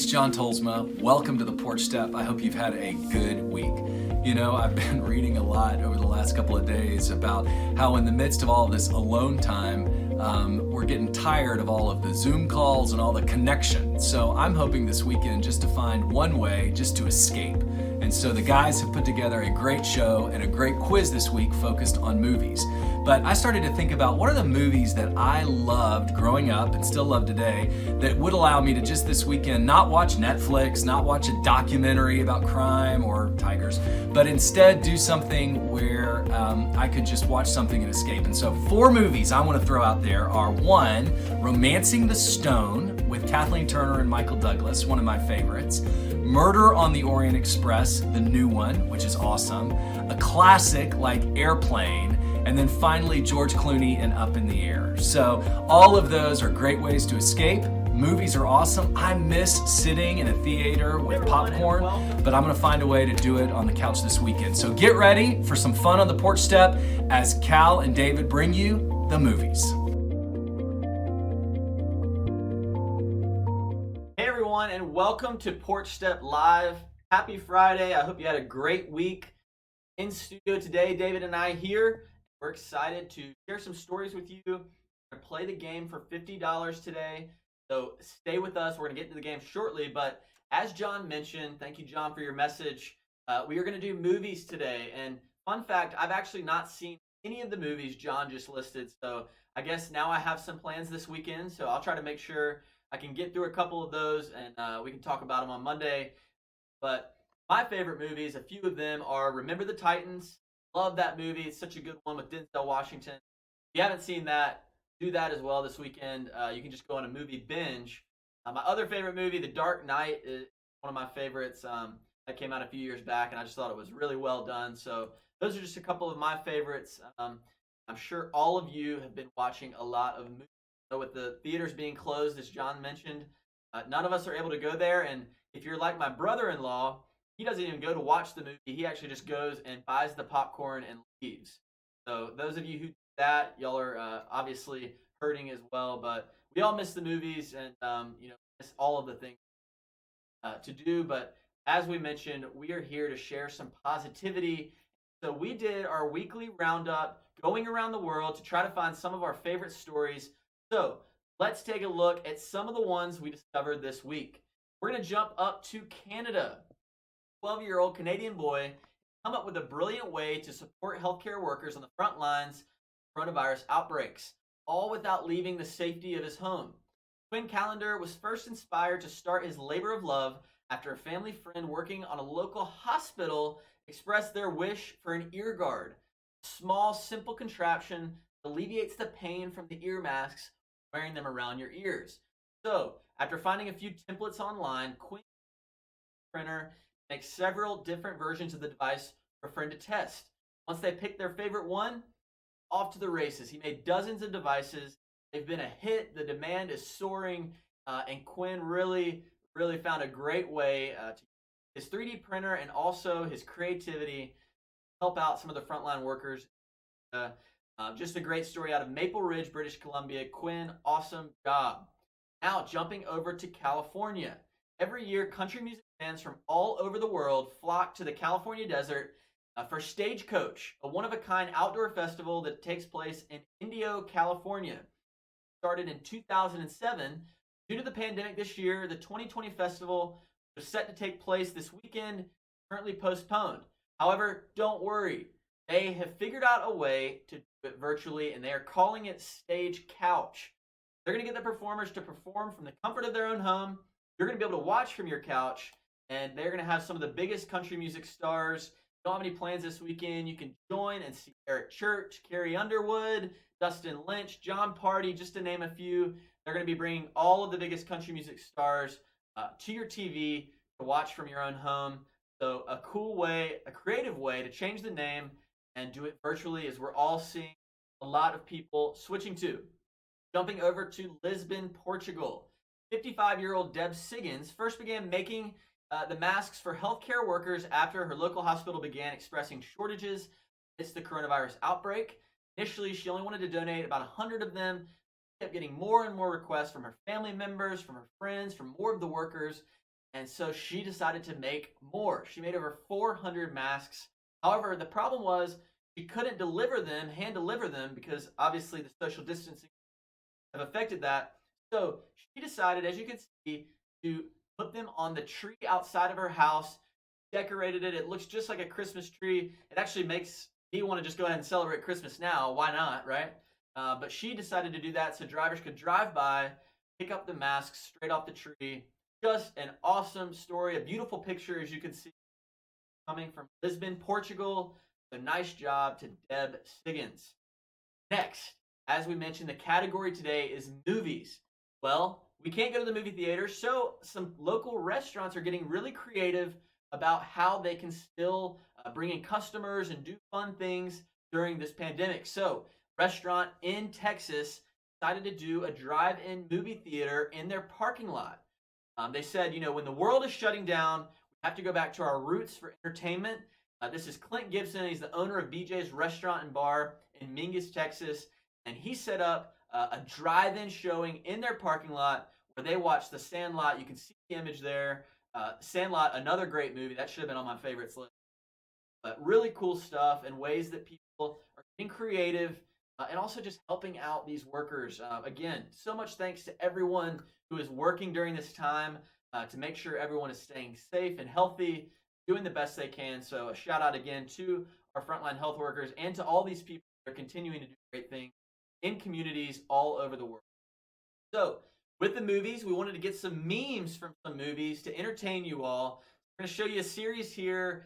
John Tolsma. Welcome to the Porch Step. I hope you've had a good week. You know, I've been reading a lot over the last couple of days about how in the midst of all of this alone time, we're getting tired of all of the Zoom calls and all the connection. So I'm hoping this weekend just to find one way just to escape. And so the guys have put together a great show and a great quiz this week focused on movies. But I started to think about what are the movies that I loved growing up and still love today that would allow me to just this weekend not watch Netflix, not watch a documentary about crime or tigers, but instead do something where I could just watch something and escape. And so 4 movies I want to throw out there are: 1, Romancing the Stone with Kathleen Turner and Michael Douglas, one of my favorites; Murder on the Orient Express, the new one, which is awesome; a classic like Airplane; and then finally George Clooney and Up in the Air. So all of those are great ways to escape. Movies are awesome. I miss sitting in a theater with popcorn, but I'm going to find a way to do it on the couch this weekend. So get ready for some fun on the porch step as Cal and David bring you the movies. Hey everyone, and welcome to Porch Step Live. Happy Friday. I hope you had a great week. In studio today, David and I here. We're excited to share some stories with you. We're going to play the game for $50 today. So stay with us. We're going to get into the game shortly. But as John mentioned, thank you, John, for your message. We are going to do movies today. And fun fact, I've actually not seen any of the movies John just listed. So I guess now I have some plans this weekend. So I'll try to make sure I can get through a couple of those and we can talk about them on Monday. But my favorite movies, a few of them are Remember the Titans. Love that movie. It's such a good one with Denzel Washington. If you haven't seen that, do that as well this weekend. You can just go on a movie binge. My other favorite movie, The Dark Knight, is one of my favorites. That came out a few years back, and I just thought it was really well done. So those are just a couple of my favorites. I'm sure all of you have been watching a lot of movies. So with the theaters being closed, as John mentioned, none of us are able to go there. And if you're like my brother-in-law, he doesn't even go to watch the movie. He actually just goes and buys the popcorn and leaves. So those of you who do that, y'all are obviously hurting as well. But we all miss the movies and miss all of the things to do. But as we mentioned, we are here to share some positivity. So we did our weekly roundup, going around the world to try to find some of our favorite stories. So let's take a look at some of the ones we discovered this week. We're going to jump up to Canada. 12-year-old Canadian boy come up with a brilliant way to support healthcare workers on the front lines of coronavirus outbreaks, all without leaving the safety of his home. Quinn Callender was first inspired to start his labor of love after a family friend working on a local hospital expressed their wish for an ear guard. A small, simple contraption that alleviates the pain from the ear masks wearing them around your ears. So, after finding a few templates online, Quinn printer makes several different versions of the device for a friend to test. Once they pick their favorite one, off to the races. He made dozens of devices. They've been a hit. The demand is soaring, and Quinn really found a great way to his 3D printer and also his creativity help out some of the frontline workers. Just a great story out of Maple Ridge, British Columbia. Quinn, awesome job. Now, jumping over to California. Every year, country music fans from all over the world flock to the California desert for Stagecoach, a one-of-a-kind outdoor festival that takes place in Indio, California. Started in 2007. Due to the pandemic this year, the 2020 festival was set to take place this weekend, currently postponed. However, don't worry. They have figured out a way to do it virtually, and they are calling it Stage Couch. They're going to get the performers to perform from the comfort of their own home. You're going to be able to watch from your couch, and they're going to have some of the biggest country music stars. Don't have any plans this weekend, you can join and see Eric Church, Carrie Underwood, Dustin Lynch, John Party, just to name a few. They're going to be bringing all of the biggest country music stars to your TV to watch from your own home. So a cool way, a creative way to change the name and do it virtually as we're all seeing a lot of people switching to. Jumping over to Lisbon, Portugal. 55-year-old Deb Siggins first began making the masks for healthcare workers after her local hospital began expressing shortages amidst the coronavirus outbreak. Initially, she only wanted to donate about 100 of them. She kept getting more and more requests from her family members, from her friends, from more of the workers. And so she decided to make more. She made over 400 masks. However, the problem was she couldn't deliver them, hand deliver them, because obviously the social distancing have affected that. So she decided, as you can see, to put them on the tree outside of her house, decorated it. It looks just like a Christmas tree. It actually makes me want to just go ahead and celebrate Christmas now. Why not, right? But she decided to do that so drivers could drive by, pick up the masks straight off the tree. Just an awesome story, a beautiful picture, as you can see, coming from Lisbon, Portugal. So nice job to Deb Siggins. Next, as we mentioned, the category today is movies. Well, we can't go to the movie theater, so some local restaurants are getting really creative about how they can still bring in customers and do fun things during this pandemic. So, restaurant in Texas decided to do a drive-in movie theater in their parking lot. They said, when the world is shutting down, we have to go back to our roots for entertainment. This is Clint Gibson. He's the owner of BJ's Restaurant and Bar in Mingus, Texas. And he set up a drive-in showing in their parking lot where they watched The Sandlot. You can see the image there. Sandlot, another great movie. That should have been on my favorites list. But really cool stuff and ways that people are getting creative and also just helping out these workers. Again, so much thanks to everyone who is working during this time to make sure everyone is staying safe and healthy, doing the best they can. So a shout out again to our frontline health workers and to all these people that are continuing to do great things in communities all over the world. So with the movies, we wanted to get some memes from some movies to entertain you all. We're going to show you a series here.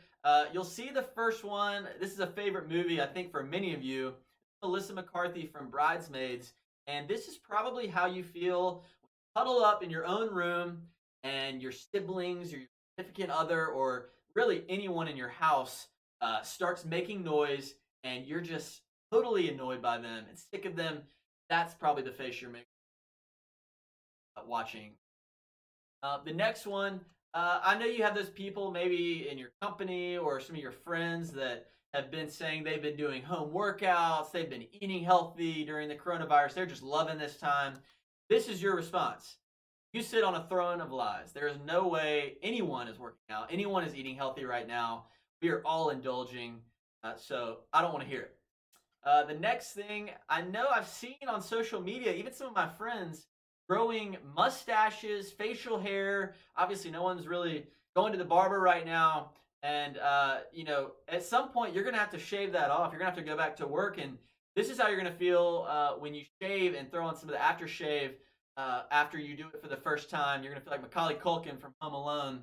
You'll see the first one. This is a favorite movie, I think, for many of you. Melissa McCarthy from Bridesmaids. And this is probably how you feel when you huddle up in your own room and your siblings or your significant other or really anyone in your house starts making noise and you're just totally annoyed by them and sick of them. That's probably the face you're making watching. The next one, I know you have those people maybe in your company or some of your friends that have been saying they've been doing home workouts, they've been eating healthy during the coronavirus, they're just loving this time. This is your response. You sit on a throne of lies. There is no way anyone is working out, anyone is eating healthy right now. We are all indulging, so I don't want to hear it. The next thing, I know I've seen on social media, even some of my friends growing mustaches, facial hair. Obviously, no one's really going to the barber right now. And, at some point, you're going to have to shave that off. You're going to have to go back to work. And this is how you're going to feel when you shave and throw on some of the aftershave after you do it for the first time. You're going to feel like Macaulay Culkin from Home Alone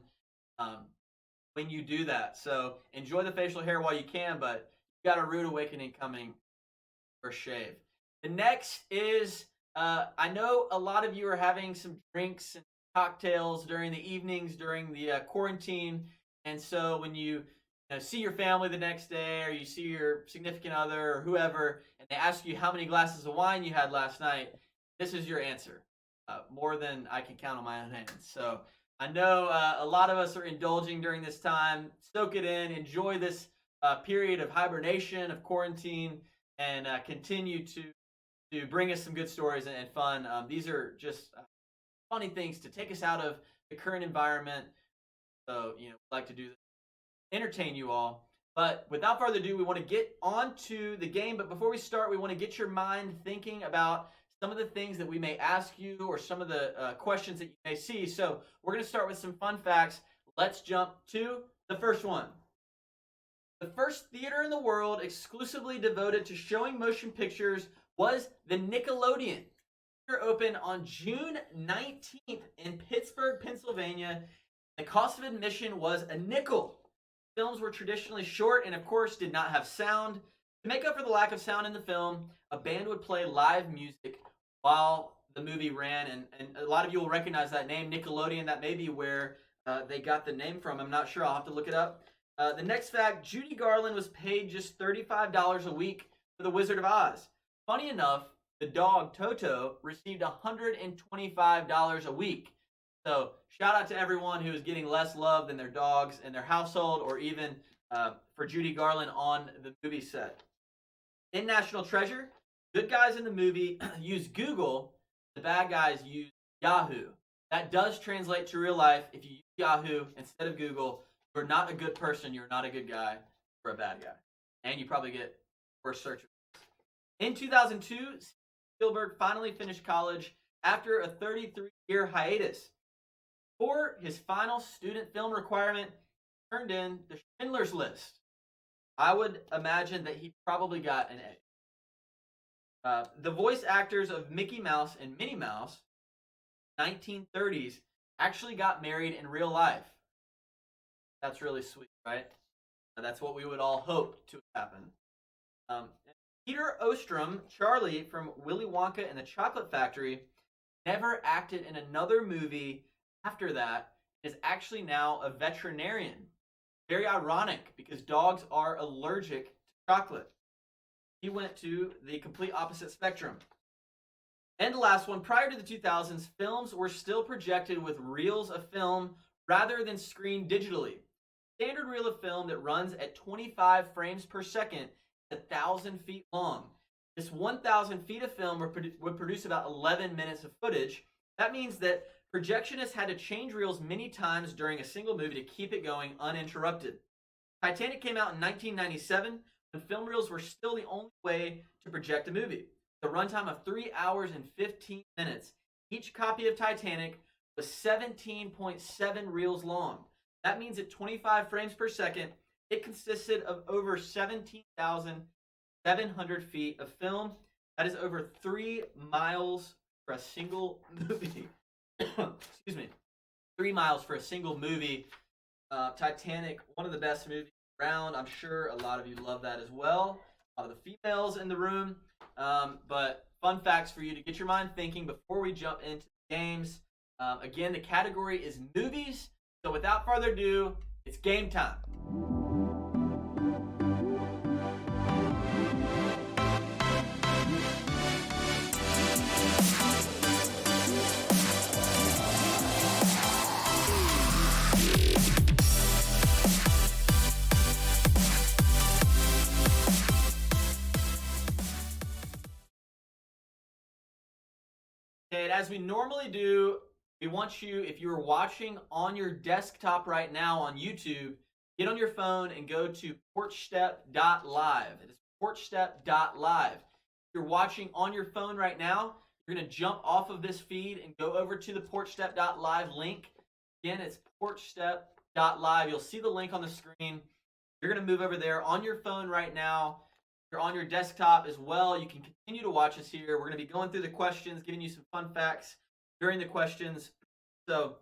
when you do that. So enjoy the facial hair while you can, but you got a rude awakening coming for shave. The next is I know a lot of you are having some drinks and cocktails during the evenings during the quarantine. And so when you see your family the next day or you see your significant other or whoever, and they ask you how many glasses of wine you had last night, this is your answer. More than I can count on my own hands. So I know a lot of us are indulging during this time. Soak it in. Enjoy this period of hibernation, of quarantine, and continue to bring us some good stories and fun. These are just funny things to take us out of the current environment. So, we like to do this, entertain you all. But without further ado, we want to get on to the game. But before we start, we want to get your mind thinking about some of the things that we may ask you or some of the questions that you may see. So we're going to start with some fun facts. Let's jump to the first one. The first theater in the world exclusively devoted to showing motion pictures was the Nickelodeon. Theater opened on June 19th in Pittsburgh, Pennsylvania. The cost of admission was a nickel. Films were traditionally short and, of course, did not have sound. To make up for the lack of sound in the film, a band would play live music while the movie ran. And a lot of you will recognize that name, Nickelodeon. That may be where they got the name from. I'm not sure. I'll have to look it up. The next fact, Judy Garland was paid just $35 a week for The Wizard of Oz. Funny enough, the dog Toto received $125 a week. So shout out to everyone who is getting less love than their dogs in their household or even for Judy Garland on the movie set. In National Treasure, good guys in the movie use Google, the bad guys use Yahoo. That does translate to real life. If you use Yahoo instead of Google, you're not a good person, you're not a good guy, you're a bad guy. And you probably get worse search. In 2002, Spielberg finally finished college after a 33-year hiatus. For his final student film requirement, he turned in the Schindler's List. I would imagine that he probably got an A. The voice actors of Mickey Mouse and Minnie Mouse, 1930s, actually got married in real life. That's really sweet, right? That's what we would all hope to happen. Peter Ostrom, Charlie from Willy Wonka and the Chocolate Factory, never acted in another movie after that. Is actually now a veterinarian. Very ironic because dogs are allergic to chocolate. He went to the complete opposite spectrum. And the last one, prior to the 2000s, films were still projected with reels of film rather than screened digitally. Standard reel of film that runs at 25 frames per second is 1,000 feet long. This 1,000 feet of film would produce about 11 minutes of footage. That means that projectionists had to change reels many times during a single movie to keep it going uninterrupted. Titanic came out in 1997 when film reels were still the only way to project a movie. The runtime of 3 hours and 15 minutes. Each copy of Titanic was 17.7 reels long. That means at 25 frames per second, it consisted of over 17,700 feet of film. That is over 3 miles for a single movie. Excuse me. 3 miles for a single movie. Titanic, one of the best movies around. I'm sure a lot of you love that as well. A lot of the females in the room. But fun facts for you to get your mind thinking before we jump into the games. Again, the category is movies. So without further ado, it's game time. And as we normally do, we want you, if you're watching on your desktop right now on YouTube, get on your phone and go to porchstep.live. It is porchstep.live. If you're watching on your phone right now, you're going to jump off of this feed and go over to the porchstep.live link. Again, it's porchstep.live. You'll see the link on the screen. You're going to move over there on your phone right now. If you're on your desktop as well, you can continue to watch us here. We're going to be going through the questions, giving you some fun facts during the questions. So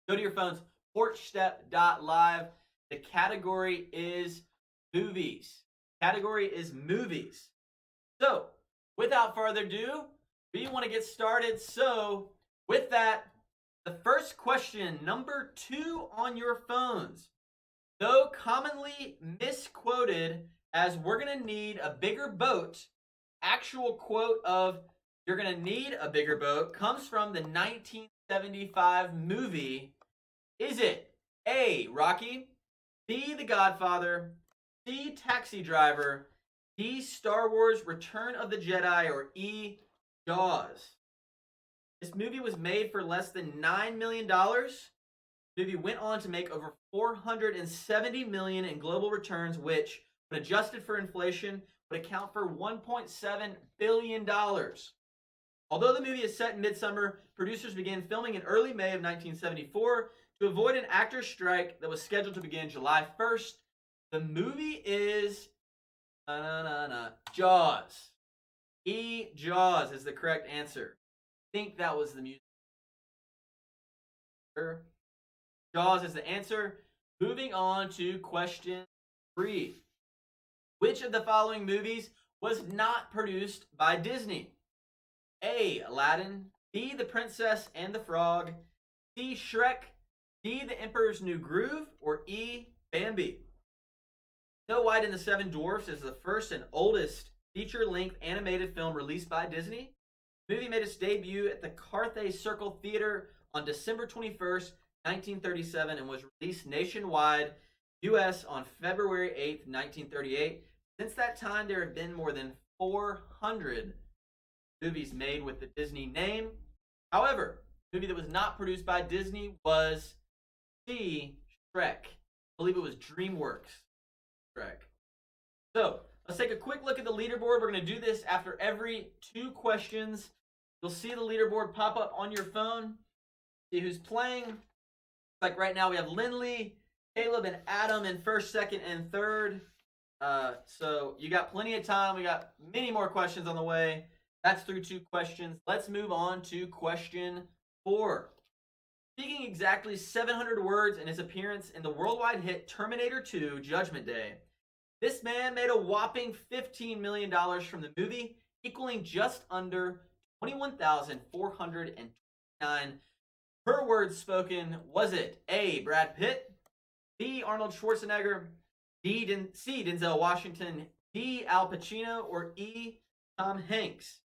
go to your phones, porchstep.live. The category is movies. Category is movies. So without further ado, we want to get started. So with that, the first question, number 2 on your phones. Though commonly misquoted as "we're going to need a bigger boat," actual quote of "you're going to need a bigger boat" comes from the 1975 movie. Is it A, Rocky, B, The Godfather, C, Taxi Driver, D, Star Wars Return of the Jedi, or E, Jaws? This movie was made for less than $9 million. The movie went on to make over $470 million in global returns, which, when adjusted for inflation, would account for $1.7 billion. Although the movie is set in midsummer, producers began filming in early May of 1974 to avoid an actor's strike that was scheduled to begin July 1st. The movie is Jaws. E, Jaws is the correct answer. I think that was the music. Jaws is the answer. Moving on to question 3. Which of the following movies was not produced by Disney? A, Aladdin, B, The Princess and the Frog, C, Shrek, D, The Emperor's New Groove, or E, Bambi? Snow White and the Seven Dwarfs is the first and oldest feature-length animated film released by Disney. The movie made its debut at the Carthay Circle Theater on December 21st, 1937, and was released nationwide, U.S. on February 8th, 1938. Since that time, there have been more than 400 movies made with the Disney name. However, movie that was not produced by Disney was C, Shrek. I believe it was DreamWorks. Shrek. So let's take a quick look at the leaderboard. We're going to do this after every 2 questions. You'll see the leaderboard pop up on your phone. See who's playing. Like right now we have Lindley, Caleb, and Adam in first, second, and third. So you got plenty of time. We got many more questions on the way. That's through 2 questions. Let's move on to question 4. Speaking exactly 700 words in his appearance in the worldwide hit Terminator 2 Judgment Day, this man made a whopping $15 million from the movie, equaling just under 21,429 per word spoken. Was it A, Brad Pitt, B, Arnold Schwarzenegger, C, Denzel Washington, D, Al Pacino, or E, Tom Hanks?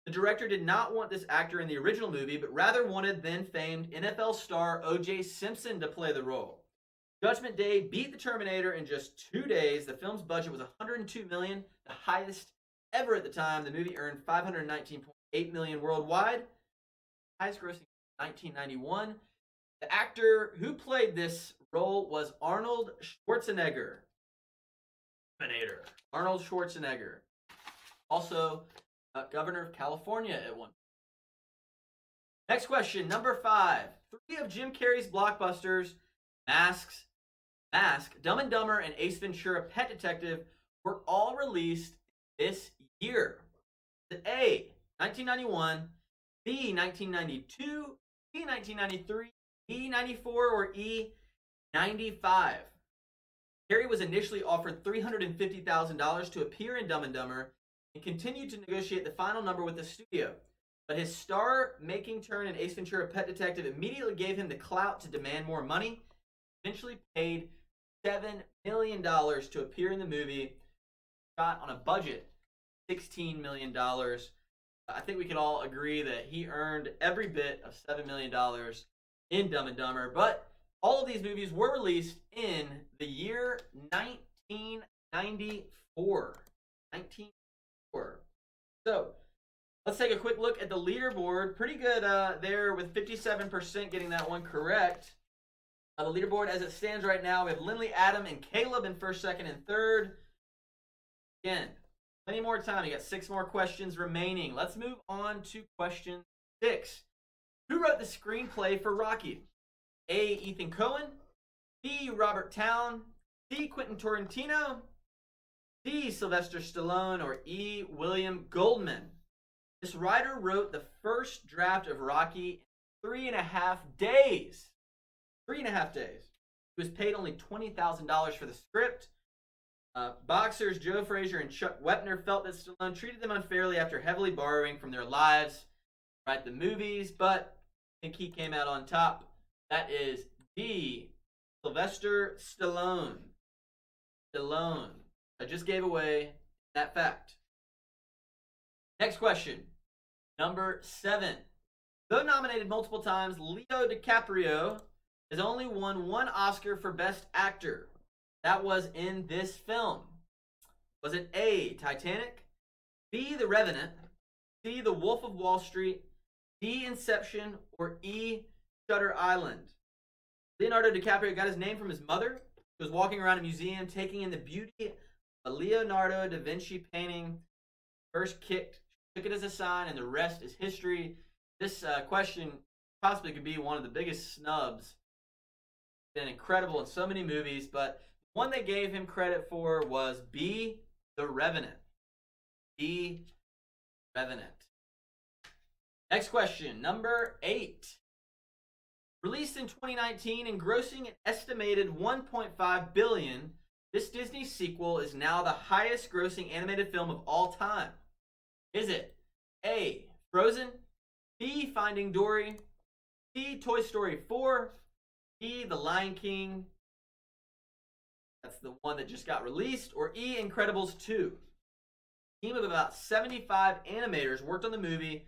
The director did not want this actor in the original movie, but rather wanted then famed NFL star O.J. Simpson to play the role. Judgment Day beat the Terminator in just 2 days. The film's budget was $102 million, the highest ever at the time. The movie earned $519.8 million worldwide, highest grossing in 1991. The actor who played this role was Arnold Schwarzenegger. Terminator. Arnold Schwarzenegger. Also, governor of California at one. Next question, number 5. 3 of Jim Carrey's blockbusters, Mask, Dumb and Dumber, and Ace Ventura: Pet Detective, were all released this year. A, 1991, B, 1992, B, 1993, E, 94, or E, 95. Carrey was initially offered $350,000 to appear in Dumb and Dumber and continued to negotiate the final number with the studio. But his star-making turn in Ace Ventura: Pet Detective immediately gave him the clout to demand more money. Eventually paid $7 million to appear in the movie, shot on a budget $16 million. I think we could all agree that he earned every bit of $7 million in Dumb and Dumber. But all of these movies were released in the year 1994. 1994. So let's take a quick look at the leaderboard. Pretty good there with 57% getting that one correct. The leaderboard as it stands right now, we have Lindley, Adam, and Caleb in first, second, and third. Again, plenty more time. You got 6 more questions remaining. Let's move on to question 6. Who wrote the screenplay for Rocky? A, Ethan Coen, B, Robert Towne, C, Quentin Tarantino, D, Sylvester Stallone, or E, William Goldman. This writer wrote the first draft of Rocky in 3.5 days. 3.5 days. He was paid only $20,000 for the script. Boxers Joe Frazier and Chuck Wepner felt that Stallone treated them unfairly after heavily borrowing from their lives to write the movies, but I think he came out on top. That is D, Sylvester Stallone. Stallone. I just gave away that fact. Next question. Number 7. Though nominated multiple times, Leo DiCaprio has only won 1 Oscar for Best Actor. That was in this film. Was it A, Titanic, B, The Revenant, C, The Wolf of Wall Street, D, Inception, or E, Shutter Island? Leonardo DiCaprio got his name from his mother, who was walking around a museum taking in the beauty of a Leonardo da Vinci painting. First took it as a sign, and the rest is history. This question possibly could be one of the biggest snubs. Been incredible in so many movies, but one they gave him credit for was B, The Revenant. B, Revenant. Next question, number 8. Released in 2019 and grossing an estimated $1.5 billion, this Disney sequel is now the highest grossing animated film of all time. Is it A, Frozen, B, Finding Dory, C, Toy Story 4, E, The Lion King, that's the one that just got released, or E, Incredibles 2? A team of about 75 animators worked on the movie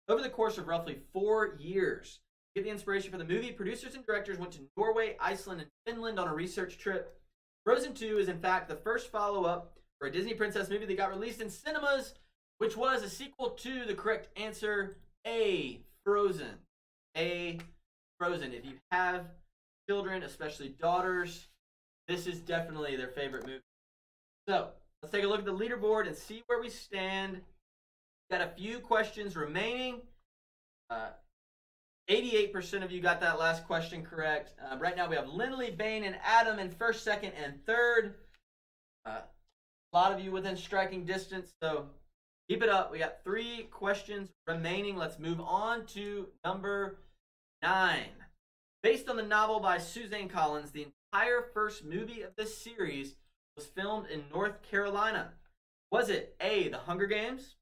over the course of roughly 4 years. To get the inspiration for the movie, producers and directors went to Norway, Iceland, and Finland on a research trip. Frozen 2 is in fact the first follow-up for a Disney princess movie that got released in cinemas, which was a sequel to the correct answer, A, Frozen. A, Frozen. If you have children, especially daughters, this is definitely their favorite movie. So let's take a look at the leaderboard and see where we stand. Got a few questions remaining. 88% of you got that last question correct. Right now we have Lindley, Bain, and Adam in first, second, and third. A lot of you within striking distance, so keep it up. We got 3 questions remaining. Let's move on to number 9. Based on the novel by Suzanne Collins, the entire first movie of this series was filmed in North Carolina. Was it A, The Hunger Games,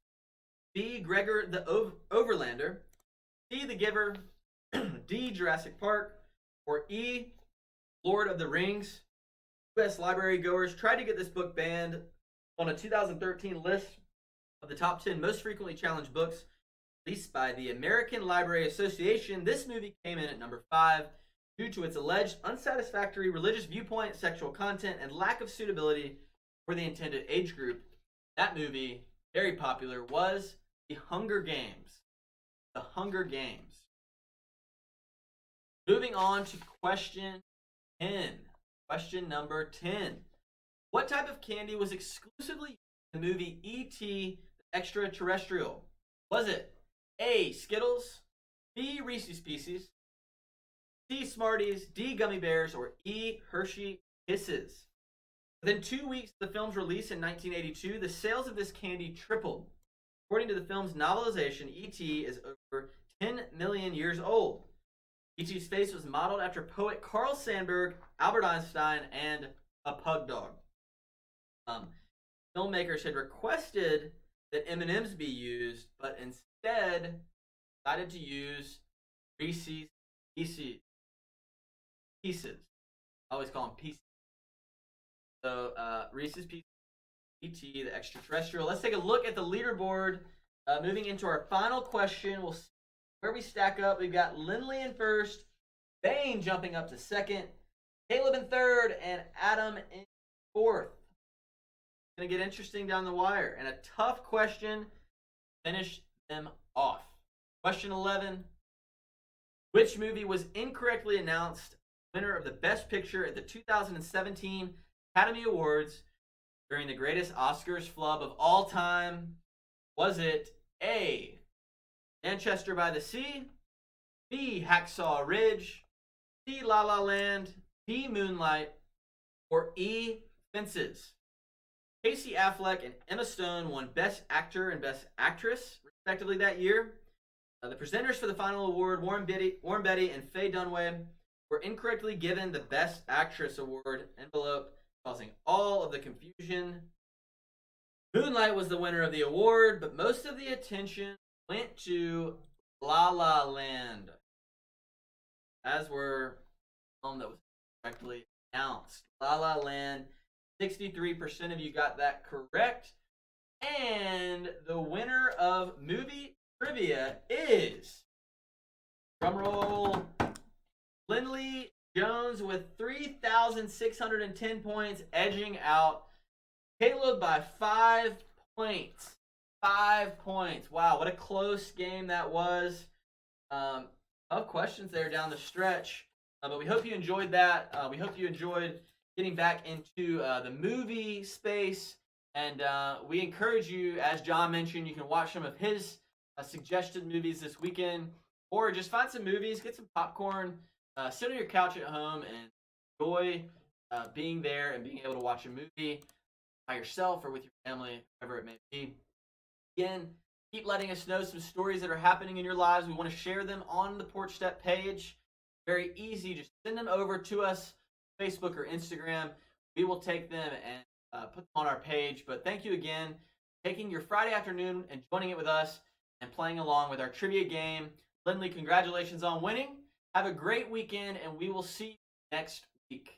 B, Gregor the Overlander, C, The Giver, D, Jurassic Park, or E, Lord of the Rings? U.S. library goers tried to get this book banned on a 2013 list of the top 10 most frequently challenged books released by the American Library Association. This movie came in at number 5 due to its alleged unsatisfactory religious viewpoint, sexual content, and lack of suitability for the intended age group. That movie, very popular, was The Hunger Games. The Hunger Games. Moving on to question 10. Question number 10. What type of candy was exclusively used in the movie E.T. the Extraterrestrial? Was it A, Skittles, B, Reese's Pieces, C, Smarties, D, Gummy Bears, or E, Hershey Kisses? Within 2 weeks of the film's release in 1982, the sales of this candy tripled. According to the film's novelization, E.T. is over 10 million years old. E.T.'s face was modeled after poet Carl Sandburg, Albert Einstein, and a pug dog. Filmmakers had requested that M&Ms be used, but instead decided to use Reese's Pieces. I always call them pieces. So Reese's Pieces, E.T. the Extraterrestrial. Let's take a look at the leaderboard. Moving into our final question, we'll see where we stack up. We've got Lindley in first, Bain jumping up to second, Caleb in third, and Adam in fourth. It's going to get interesting down the wire. And a tough question to finish them off. Question 11. Which movie was incorrectly announced winner of the Best Picture at the 2017 Academy Awards during the greatest Oscars flub of all time? Was it A, Manchester by the Sea, B, Hacksaw Ridge, C, La La Land, D, Moonlight, or E, Fences? Casey Affleck and Emma Stone won Best Actor and Best Actress, respectively, that year. The presenters for the final award, Warren Beatty and Faye Dunaway, were incorrectly given the Best Actress award envelope, causing all of the confusion. Moonlight was the winner of the award, but most of the attention went to La La Land, as were the film that was correctly announced. La La Land, 63% of you got that correct. And the winner of movie trivia is, drumroll, Lindley Jones with 3,610 points, edging out Caleb by 5 points. 5 points. Wow, what a close game that was. Tough questions there down the stretch. But we hope you enjoyed that. We hope you enjoyed getting back into the movie space. And we encourage you, as John mentioned, you can watch some of his suggested movies this weekend. Or just find some movies, get some popcorn, sit on your couch at home, and enjoy being there and being able to watch a movie by yourself or with your family, whatever it may be. Again, keep letting us know some stories that are happening in your lives. We want to share them on the Porch Step page. Very easy. Just send them over to us, Facebook or Instagram. We will take them and put them on our page. But thank you again for taking your Friday afternoon and joining it with us and playing along with our trivia game. Lindley, congratulations on winning. Have a great weekend, and we will see you next week.